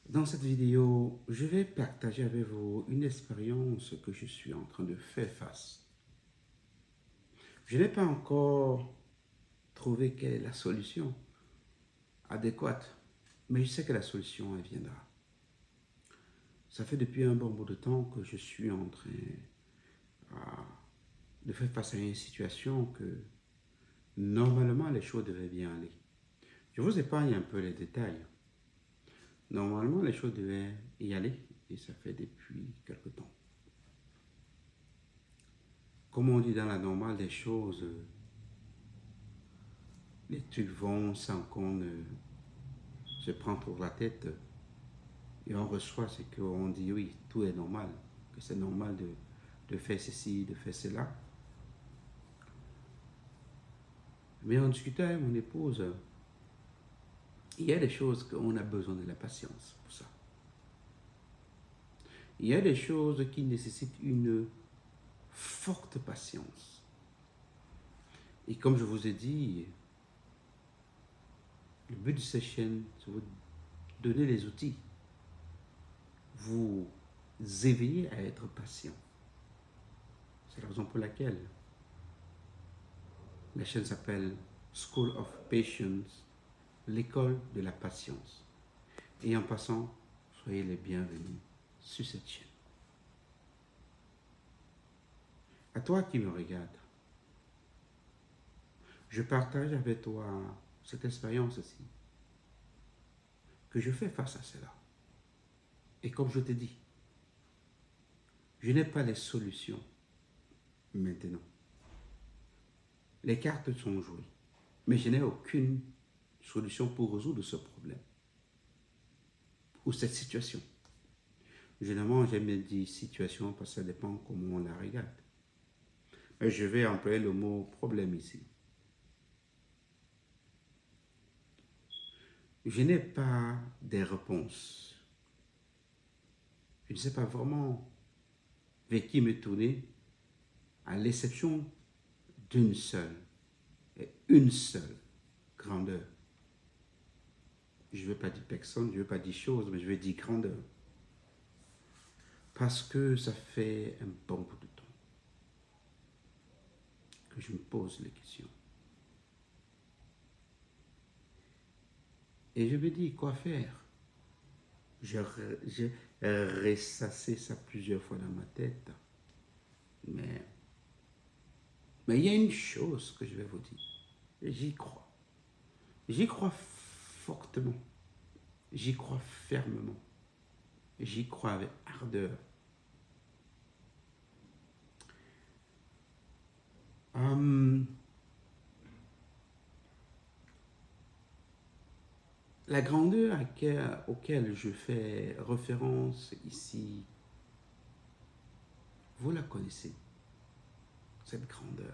Dans cette vidéo, je vais partager avec vous une expérience que je suis en train de faire face. Je n'ai pas encore trouvé quelle est la solution adéquate, mais je sais que la solution, elle viendra. Ça fait depuis un bon bout de temps que je suis en train de faire face à une situation que normalement les choses devaient bien aller. Je vous épargne un peu les détails. Normalement, les choses devaient y aller et ça fait depuis quelque temps. Comme on dit dans la normale des choses, les trucs vont sans qu'on se prend pour la tête et on reçoit ce qu'on dit oui, tout est normal, que c'est normal de faire ceci, de faire cela. Mais en discutant avec mon épouse, il y a des choses qu'on a besoin de la patience pour ça. Il y a des choses qui nécessitent une forte patience. Et comme je vous ai dit, le but de cette chaîne, c'est de vous donner les outils, vous éveiller à être patient. C'est la raison pour laquelle la chaîne s'appelle School of Patience, l'école de la patience. Et en passant, soyez les bienvenus sur cette chaîne. À toi qui me regardes, je partage avec toi cette expérience aussi, que je fais face à cela. Et comme je te dis, je n'ai pas les solutions maintenant. Les cartes sont jouées, mais je n'ai aucune solution pour résoudre ce problème ou cette situation. Généralement, j'aime dire situation parce que ça dépend comment on la regarde. Mais je vais employer le mot problème ici. Je n'ai pas des réponses. Je ne sais pas vraiment vers qui me tourner, à l'exception d'une seule, et une seule grandeur. Je ne veux pas dire personne, je ne veux pas dire chose, mais je veux dire grandeur. Parce que ça fait un bon bout de temps que je me pose les questions. Et je me dis, quoi faire? J'ai ressassé ça plusieurs fois dans ma tête. Mais il y a une chose que je vais vous dire. J'y crois. J'y crois fortement. J'y crois fermement. J'y crois avec ardeur. La grandeur auquel je fais référence ici, vous la connaissez, cette grandeur.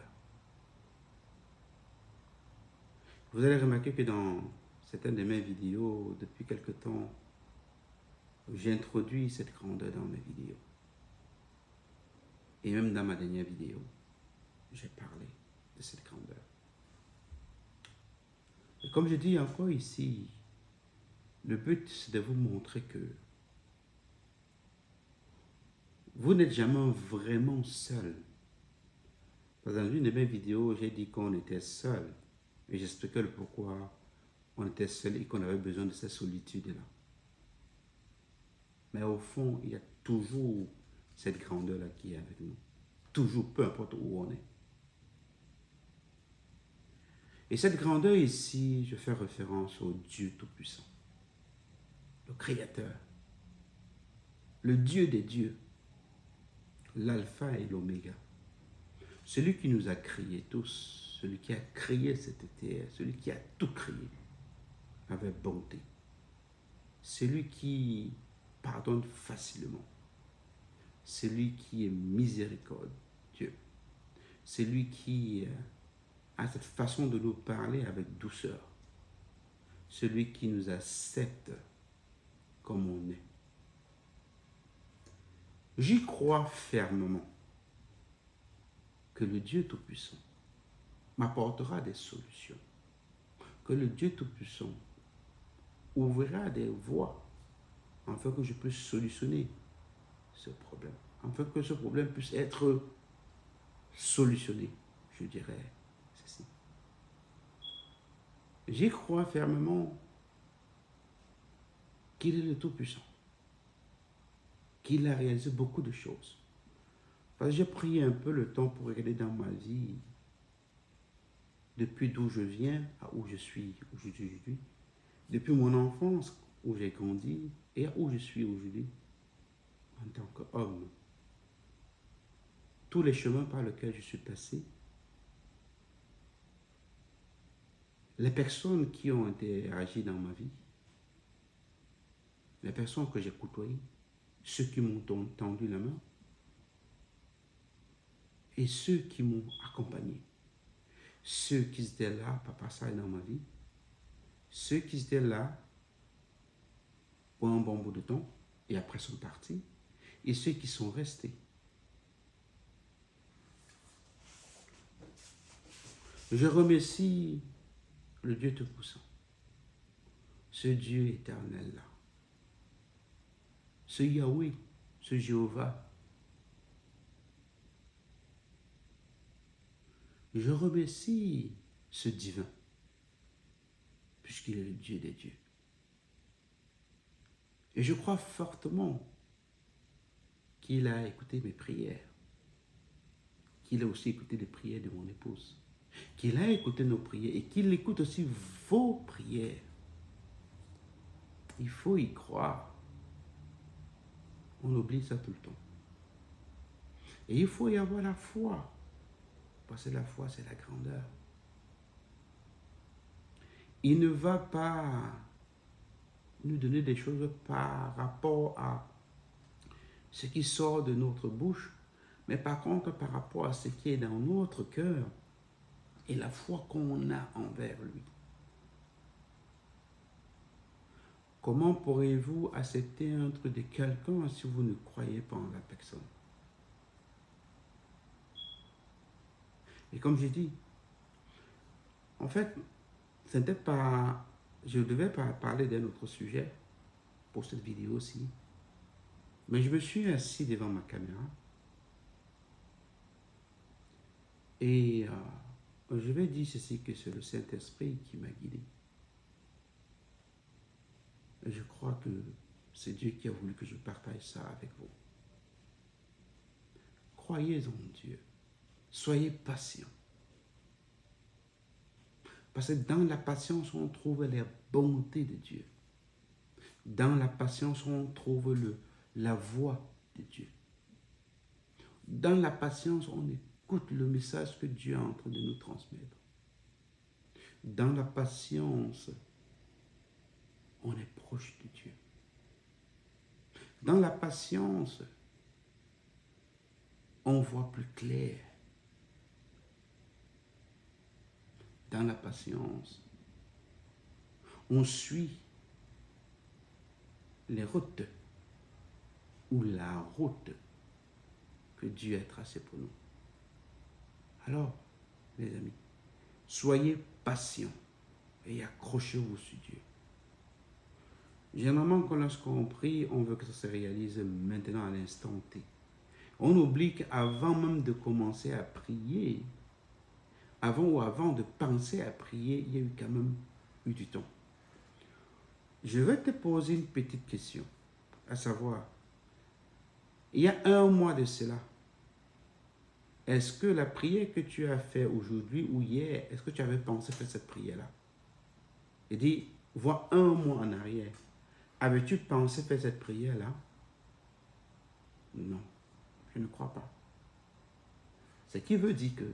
Vous allez remarquer que dans certaines de mes vidéos, depuis quelque temps, j'ai introduit cette grandeur dans mes vidéos. Et même dans ma dernière vidéo, j'ai parlé de cette grandeur. Et comme je dis encore ici, le but c'est de vous montrer que vous n'êtes jamais vraiment seul. Dans une de mes vidéos, j'ai dit qu'on était seul. Et j'expliquais le pourquoi on était seul et qu'on avait besoin de cette solitude-là. Mais au fond, il y a toujours cette grandeur-là qui est avec nous. Toujours, peu importe où on est. Et cette grandeur ici, je fais référence au Dieu Tout-Puissant, le Créateur, le Dieu des dieux, l'Alpha et l'Oméga, celui qui nous a créés tous, celui qui a créé cette terre, celui qui a tout créé avec bonté, celui qui pardonne facilement, celui qui est miséricordieux, celui qui a cette façon de nous parler avec douceur, celui qui nous accepte comme on est. J'y crois fermement que le Dieu Tout-Puissant m'apportera des solutions, que le Dieu Tout-Puissant ouvrira des voies afin que je puisse solutionner ce problème, afin que ce problème puisse être solutionné, je dirais ceci. J'y crois fermement qu'il est le Tout-Puissant, qu'il a réalisé beaucoup de choses. Parce que j'ai pris un peu le temps pour regarder dans ma vie, depuis d'où je viens à où je suis aujourd'hui, depuis mon enfance où j'ai grandi et à où je suis aujourd'hui en tant qu'homme. Tous les chemins par lesquels je suis passé, les personnes qui ont interagi dans ma vie, les personnes que j'ai côtoyées, ceux qui m'ont tendu la main et ceux qui m'ont accompagné, ceux qui étaient là par passage dans ma vie, ceux qui étaient là pour un bon bout de temps et après sont partis, et ceux qui sont restés. Je remercie le Dieu Tout-Puissant, ce Dieu éternel là, ce Yahweh, ce Jéhovah. Je remercie ce divin, puisqu'il est le Dieu des dieux. Et je crois fortement qu'il a écouté mes prières, qu'il a aussi écouté les prières de mon épouse, qu'il a écouté nos prières et qu'il écoute aussi vos prières. Il faut y croire. On oublie ça tout le temps. Et il faut y avoir la foi, parce que la foi, c'est la grandeur. Il ne va pas nous donner des choses par rapport à ce qui sort de notre bouche, mais par contre par rapport à ce qui est dans notre cœur et la foi qu'on a envers lui. Comment pourrez-vous accepter un truc de quelqu'un si vous ne croyez pas en la personne? Et comme j'ai dit, en fait, c'était pas, je devais pas parler d'un autre sujet pour cette vidéo aussi, mais je me suis assis devant ma caméra et je vais dire ceci, que c'est le Saint-Esprit qui m'a guidé. Et je crois que c'est Dieu qui a voulu que je partage ça avec vous. Croyez en Dieu. Soyez patients. Parce que dans la patience, on trouve la bonté de Dieu. Dans la patience, on trouve la voix de Dieu. Dans la patience, on écoute le message que Dieu est en train de nous transmettre. Dans la patience, on est proche de Dieu. Dans la patience, on voit plus clair. Dans la patience, on suit les routes ou la route que Dieu a tracée pour nous. Alors, mes amis, soyez patients et accrochez-vous sur Dieu. Généralement, quand lorsqu'on prie, on veut que ça se réalise maintenant à l'instant T. On oublie qu'avant même de commencer à prier, avant de penser à prier, il y a eu quand même eu du temps. Je vais te poser une petite question, à savoir, il y a un mois de cela, est-ce que la prière que tu as faite aujourd'hui ou hier, est-ce que tu avais pensé faire cette prière-là? Et dis, vois un mois en arrière, avais-tu pensé faire cette prière-là? Non, je ne crois pas. Ce qui veut dire que,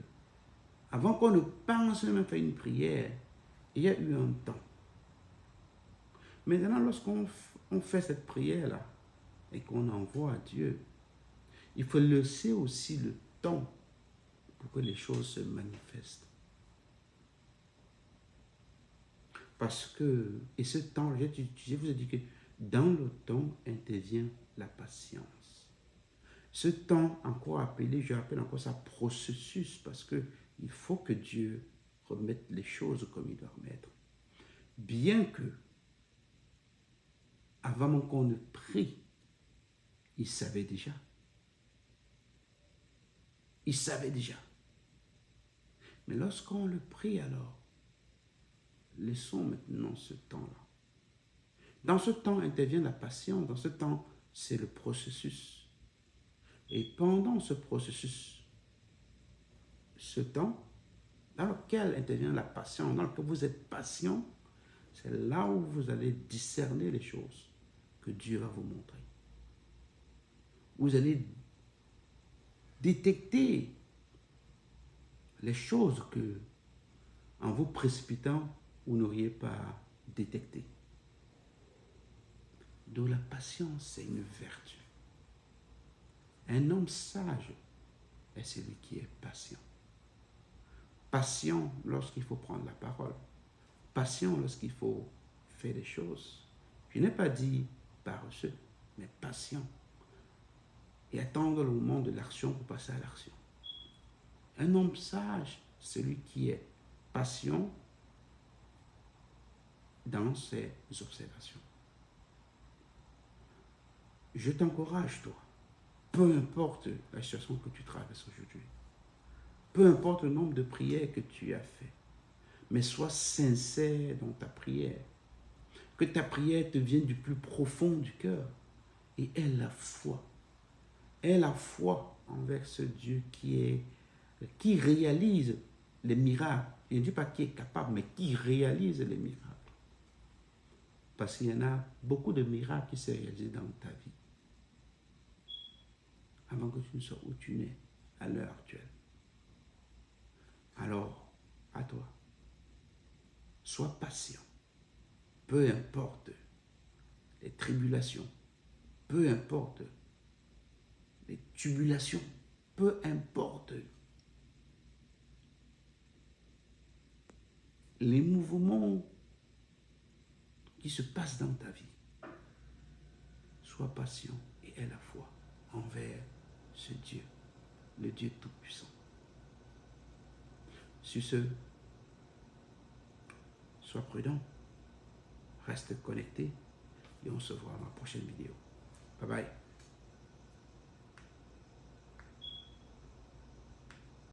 avant qu'on ne pense même faire une prière, il y a eu un temps. Maintenant, lorsqu'on fait cette prière-là et qu'on envoie à Dieu, il faut laisser aussi le temps pour que les choses se manifestent. Parce que, et ce temps, je vous ai dit que dans le temps intervient la patience. Ce temps, encore appelé, je rappelle encore ça, processus, parce que il faut que Dieu remette les choses comme il doit remettre. Bien que, avant qu'on ne prie, il savait déjà. Il savait déjà. Mais lorsqu'on le prie alors, laissons maintenant ce temps-là. Dans ce temps intervient la patience. Dans ce temps, c'est le processus. Et pendant ce processus, ce temps, dans lequel intervient la patience, dans lequel vous êtes patient, c'est là où vous allez discerner les choses que Dieu va vous montrer. Vous allez détecter les choses que, en vous précipitant, vous n'auriez pas détectées. Donc la patience, c'est une vertu. Un homme sage est celui qui est patient. Patient lorsqu'il faut prendre la parole. Patient lorsqu'il faut faire des choses. Je n'ai pas dit paresseux, mais patient. Et attendre le moment de l'action pour passer à l'action. Un homme sage, celui qui est patient dans ses observations. Je t'encourage, toi, peu importe la situation que tu traverses aujourd'hui, peu importe le nombre de prières que tu as fait, mais sois sincère dans ta prière. Que ta prière te vienne du plus profond du cœur et aie la foi. Aie la foi envers ce Dieu qui réalise les miracles. Je ne dis pas qui est capable, mais qui réalise les miracles. Parce qu'il y en a beaucoup de miracles qui s'est réalisés dans ta vie. Avant que tu ne sois où tu n'es à l'heure actuelle. Alors, à toi, sois patient. Peu importe les tribulations, peu importe les tribulations, peu importe les mouvements qui se passent dans ta vie. Sois patient et aie la foi envers ce Dieu, le Dieu Tout-Puissant. Sur ce, sois prudent, reste connecté et on se voit dans la prochaine vidéo. Bye bye.